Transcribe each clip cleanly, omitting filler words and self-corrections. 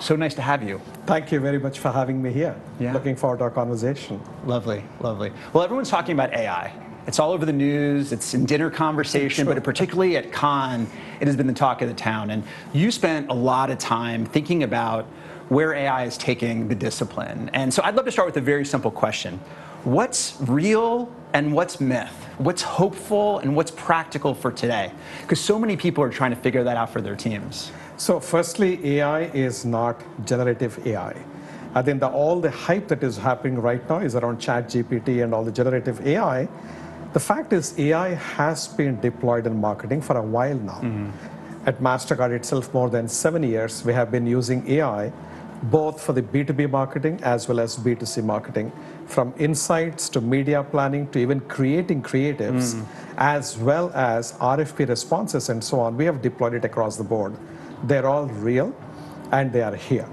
So nice to have you. Thank you very much for having me here. Yeah. Looking forward to our conversation. Lovely, lovely. Well, everyone's talking about AI. It's all over the news, it's in dinner conversation, Sure. but particularly at Cannes, it has been the talk of the town. And you spent a lot of time thinking about where AI is taking the discipline. And so I'd love to start with a very simple question. What's real and what's myth? What's hopeful and what's practical for today? Because so many people are trying to figure that out for their teams. So firstly, AI is not generative AI. I think all the hype that is happening right now is around ChatGPT and all the generative AI. The fact is AI has been deployed in marketing for a while now. At Mastercard itself, more than 7 years, we have been using AI both for the B2B marketing as well as B2C marketing, from insights to media planning to even creating creatives, as well as RFP responses and so on. We have deployed it across the board. They're all real and they are here.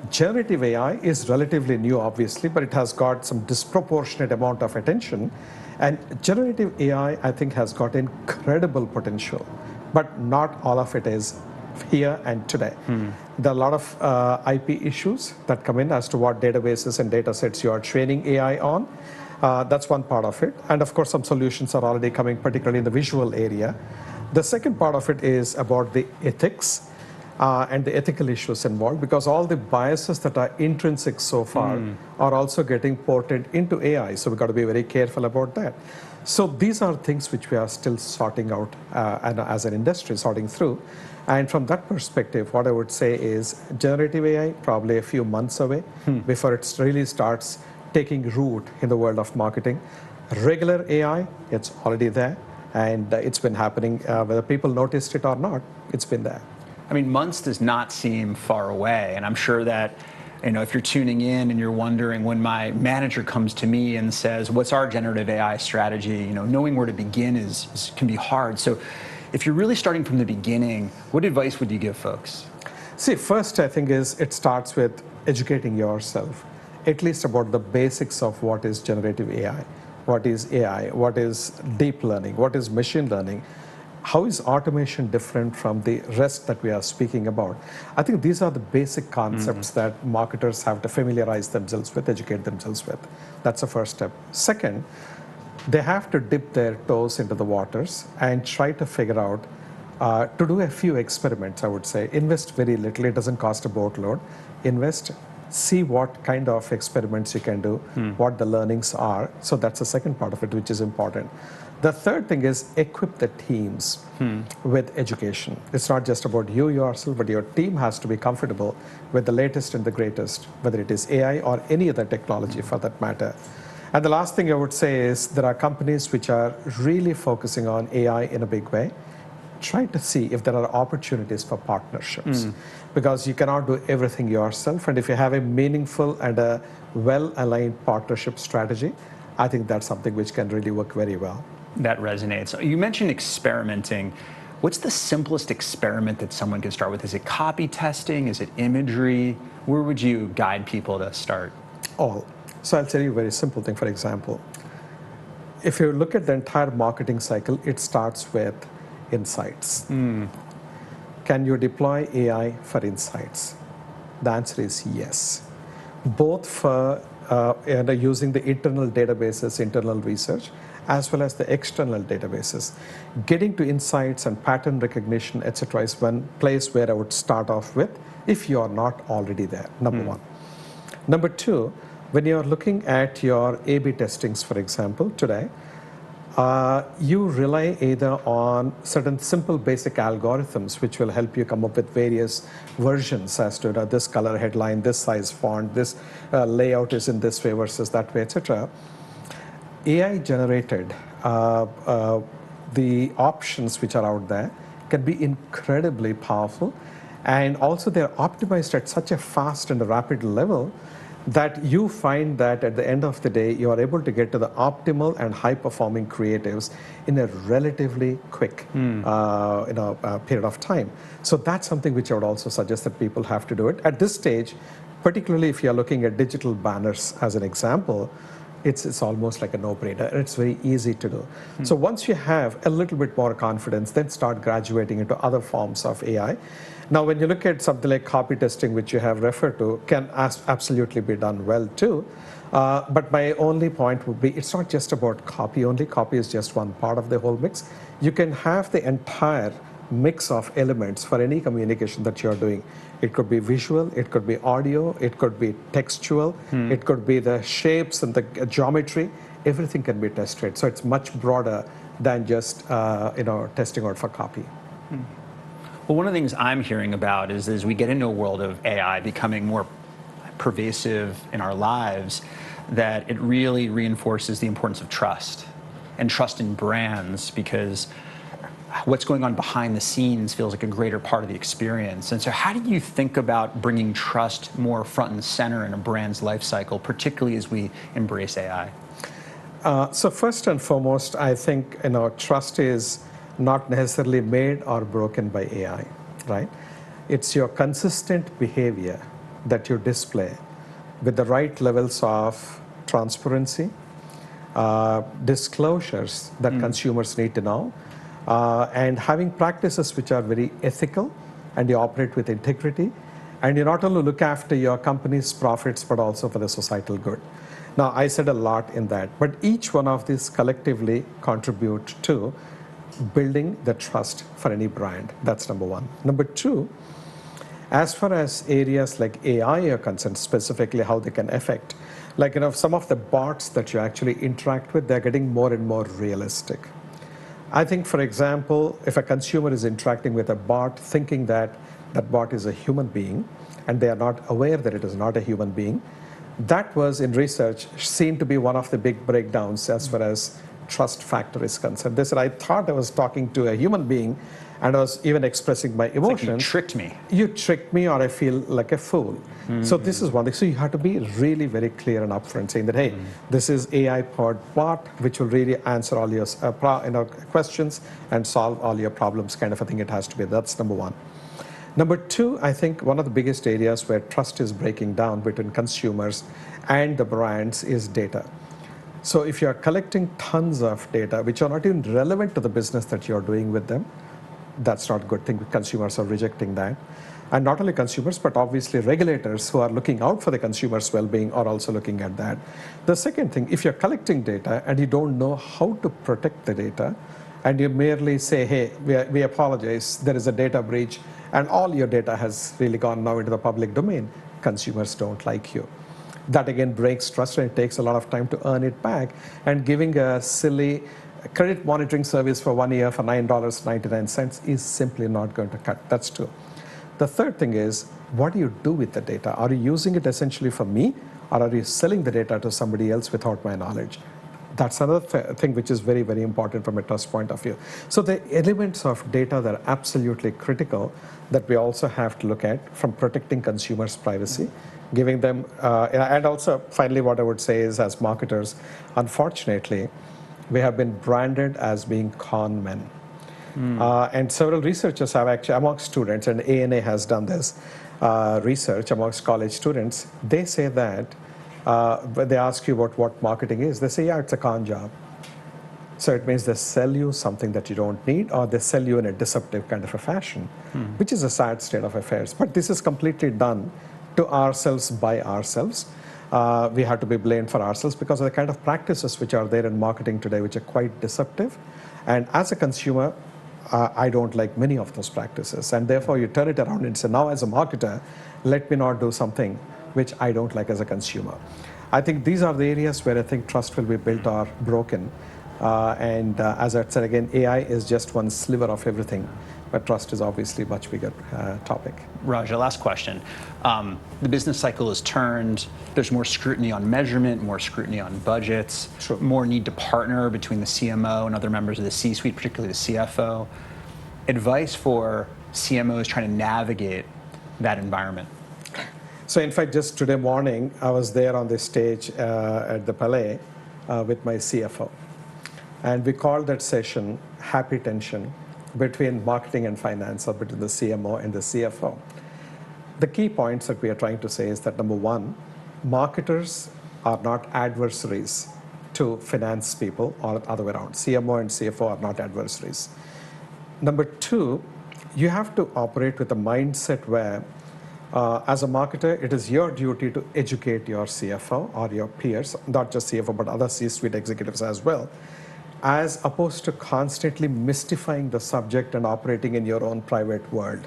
Generative AI is relatively new, obviously, but it has got some disproportionate amount of attention. And generative AI, I think, has got incredible potential, but not all of it is here and today. There are a lot of IP issues that come in as to what databases and data sets you are training AI on. That's one part of it. And of course, some solutions are already coming, particularly in the visual area. The second part of it is about the ethics and the ethical issues involved, because all the biases that are intrinsic so far are also getting ported into AI. So we've got to be very careful about that. So these are things which we are still sorting out and as an industry, sorting through. And from that perspective, what I would say is generative AI, probably a few months away before it really starts taking root in the world of marketing. Regular AI, it's already there. And it's been happening, whether people noticed it or not, it's been there. I mean, months does not seem far away, and I'm sure that, if you're tuning in and you're wondering, when my manager comes to me and says, "What's our generative AI strategy?" Knowing where to begin can be hard. So, if you're really starting from the beginning, what advice would you give folks? See, first I think it starts with educating yourself, at least about the basics of what is generative AI, what is AI, what is deep learning, what is machine learning. How is automation different from the rest that we are speaking about? I think these are the basic concepts that marketers have to familiarize themselves with, educate themselves with. That's the first step. Second, they have to dip their toes into the waters and try to figure out, to do a few experiments, I would say. Invest very little, it doesn't cost a boatload. Invest, see what kind of experiments you can do, what the learnings are. So that's the second part of it, which is important. The third thing is equip the teams with education. It's not just about you yourself, but your team has to be comfortable with the latest and the greatest, whether it is AI or any other technology for that matter. And the last thing I would say is there are companies which are really focusing on AI in a big way. Try to see if there are opportunities for partnerships, because you cannot do everything yourself. And if you have a meaningful and a well-aligned partnership strategy, I think that's something which can really work very well. That resonates. You mentioned experimenting. What's the simplest experiment that someone can start with? Is it copy testing? Is it imagery? Where would you guide people to start? All. So I'll tell you a very simple thing, for example. If you look at the entire marketing cycle, it starts with insights. Can you deploy AI for insights? The answer is yes. Both for using the internal databases, internal research, as well as the external databases. Getting to insights and pattern recognition, etc., is one place where I would start off with, if you are not already there, number one. Number two, when you're looking at your A/B testings, for example, today, you rely either on certain simple basic algorithms which will help you come up with various versions as to this color headline, this size font, this layout is in this way versus that way, etc. AI generated, the options which are out there can be incredibly powerful, and also they're optimized at such a fast and a rapid level that you find that at the end of the day, you are able to get to the optimal and high-performing creatives in a relatively quick period of time. So that's something which I would also suggest that people have to do it. At this stage, particularly if you're looking at digital banners as an example, it's almost like a no-brainer. It's very easy to do. So once you have a little bit more confidence, then start graduating into other forms of AI. Now, when you look at something like copy testing, which you have referred to, can absolutely be done well too. But my only point would be, it's not just about copy only. Copy is just one part of the whole mix. You can have the entire mix of elements for any communication that you're doing. It could be visual, it could be audio, it could be textual, it could be the shapes and the geometry. Everything can be tested. So it's much broader than just testing out for copy. Well, one of the things I'm hearing about is as we get into a world of AI becoming more pervasive in our lives, that it really reinforces the importance of trust and trust in brands, because what's going on behind the scenes feels like a greater part of the experience. And so how do you think about bringing trust more front and center in a brand's life cycle, particularly as we embrace AI? So first and foremost, I think trust is not necessarily made or broken by AI, right? It's your consistent behavior that you display with the right levels of transparency, disclosures that consumers need to know, and having practices which are very ethical, and you operate with integrity, and you not only look after your company's profits, but also for the societal good. Now, I said a lot in that, but each one of these collectively contribute to building the trust for any brand. That's number one. Number two, as far as areas like AI are concerned, specifically how they can affect, some of the bots that you actually interact with, they're getting more and more realistic. I think, for example, if a consumer is interacting with a bot thinking that that bot is a human being, and they are not aware that it is not a human being, that was, in research, seen to be one of the big breakdowns as far as trust factor is concerned. They said, I thought I was talking to a human being, and I was even expressing my emotions. Like you tricked me. You tricked me, or I feel like a fool. So this is one thing. So you have to be really very clear and upfront, saying that, hey, this is AI-powered bot, which will really answer all your questions and solve all your problems, kind of a thing it has to be. That's number one. Number two, I think one of the biggest areas where trust is breaking down between consumers and the brands is data. So if you're collecting tons of data, which are not even relevant to the business that you're doing with them, that's not a good thing. Consumers are rejecting that. And not only consumers, but obviously regulators who are looking out for the consumer's well-being are also looking at that. The second thing, if you're collecting data and you don't know how to protect the data, and you merely say, hey, we apologize, there is a data breach, and all your data has really gone now into the public domain, consumers don't like you. That again breaks trust, and it takes a lot of time to earn it back. And giving a silly credit monitoring service for 1 year for $9.99 is simply not going to cut. That's two. The third thing is, what do you do with the data? Are you using it essentially for me, or are you selling the data to somebody else without my knowledge? That's another thing which is very, very important from a trust point of view. So the elements of data that are absolutely critical that we also have to look at, from protecting consumers' privacy, giving them, and also finally what I would say is, as marketers, unfortunately, we have been branded as being con men. And several researchers have actually, amongst students, and ANA has done this research amongst college students, they say that when they ask you about what marketing is, they say, yeah, it's a con job. So it means they sell you something that you don't need, or they sell you in a deceptive kind of a fashion, which is a sad state of affairs. But this is completely done to ourselves by ourselves. We have to be blamed for ourselves because of the kind of practices which are there in marketing today, which are quite deceptive. And as a consumer, I don't like many of those practices. And therefore, you turn it around and say, now as a marketer, let me not do something which I don't like as a consumer. I think these are the areas where I think trust will be built or broken. As I said again, AI is just one sliver of everything, but trust is obviously a much bigger topic. Raja, last question. The business cycle is turned. There's more scrutiny on measurement, more scrutiny on budgets, Sure. More need to partner between the CMO and other members of the C-suite, particularly the CFO. Advice for CMOs trying to navigate that environment? So in fact, just today morning, I was there on the stage at the Palais with my CFO. And we called that session Happy Tension between marketing and finance, or between the CMO and the CFO. The key points that we are trying to say is that, number one, marketers are not adversaries to finance people, or other way around. CMO and CFO are not adversaries. Number two, you have to operate with a mindset where, as a marketer, it is your duty to educate your CFO or your peers, not just CFO, but other C-suite executives as well, as opposed to constantly mystifying the subject and operating in your own private world.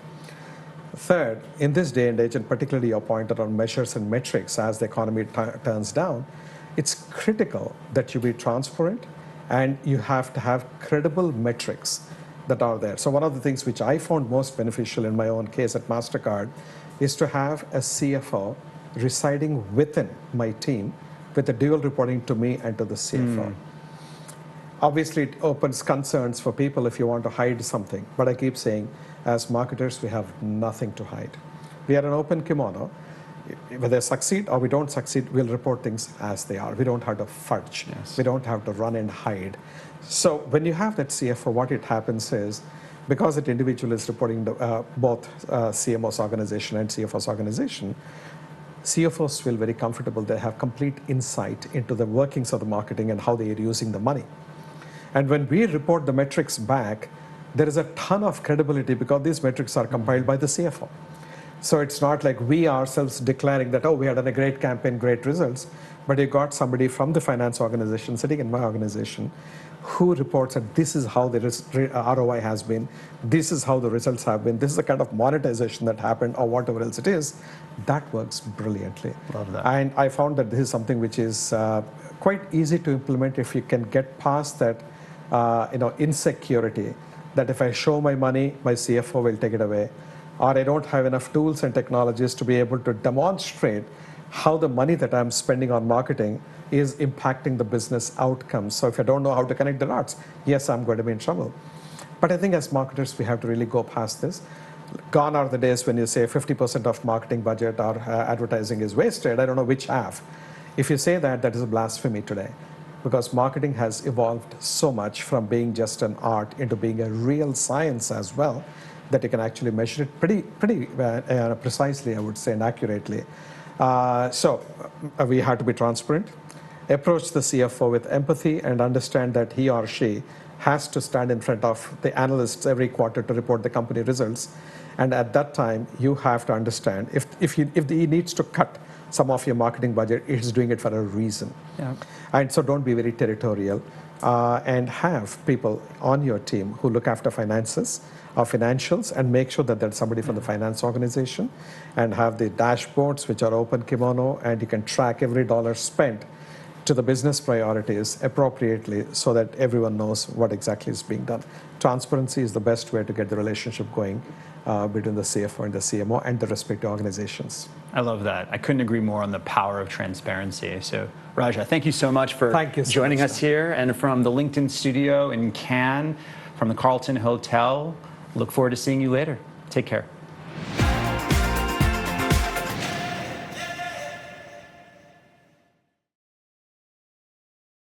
Third, in this day and age, and particularly your point around measures and metrics as the economy turns down, it's critical that you be transparent and you have to have credible metrics that are there. So one of the things which I found most beneficial in my own case at Mastercard is to have a CFO residing within my team with a dual reporting to me and to the CFO. Obviously, it opens concerns for people if you want to hide something. But I keep saying, as marketers, we have nothing to hide. We are an open kimono. Whether they succeed or we don't succeed, we'll report things as they are. We don't have to fudge. Yes. We don't have to run and hide. So when you have that CFO, what it happens is, because that individual is reporting to both CMO's organization and CFO's organization, CFOs feel very comfortable. They have complete insight into the workings of the marketing and how they are using the money. And when we report the metrics back, there is a ton of credibility because these metrics are compiled by the CFO. So it's not like we ourselves declaring that, oh, we had done a great campaign, great results, but you got somebody from the finance organization sitting in my organization who reports that this is how the ROI has been, this is how the results have been, this is the kind of monetization that happened, or whatever else it is. That works brilliantly. Love that. And I found that this is something which is quite easy to implement if you can get past that insecurity that if I show my money, my CFO will take it away, or I don't have enough tools and technologies to be able to demonstrate how the money that I'm spending on marketing is impacting the business outcomes. So if I don't know how to connect the dots, yes, I'm going to be in trouble. But I think as marketers, we have to really go past this. Gone are the days when you say 50% of marketing budget or advertising is wasted. I don't know which half. If you say that, that is a blasphemy today. Because marketing has evolved so much from being just an art into being a real science as well, that you can actually measure it pretty precisely, I would say, and accurately. So we have to be transparent, approach the CFO with empathy, and understand that he or she has to stand in front of the analysts every quarter to report the company results. And at that time, you have to understand if he needs to cut some of your marketing budget, he's doing it for a reason. Yeah. And so don't be very territorial and have people on your team who look after finances or financials and make sure that there's somebody from the finance organization and have the dashboards which are open kimono, and you can track every dollar spent to the business priorities appropriately so that everyone knows what exactly is being done. Transparency is the best way to get the relationship going between the CFO and the CMO and the respective organizations. I love that. I couldn't agree more on the power of transparency. So, Raja, thank you so much for joining us here. And from the LinkedIn studio in Cannes, from the Carlton Hotel, look forward to seeing you later. Take care.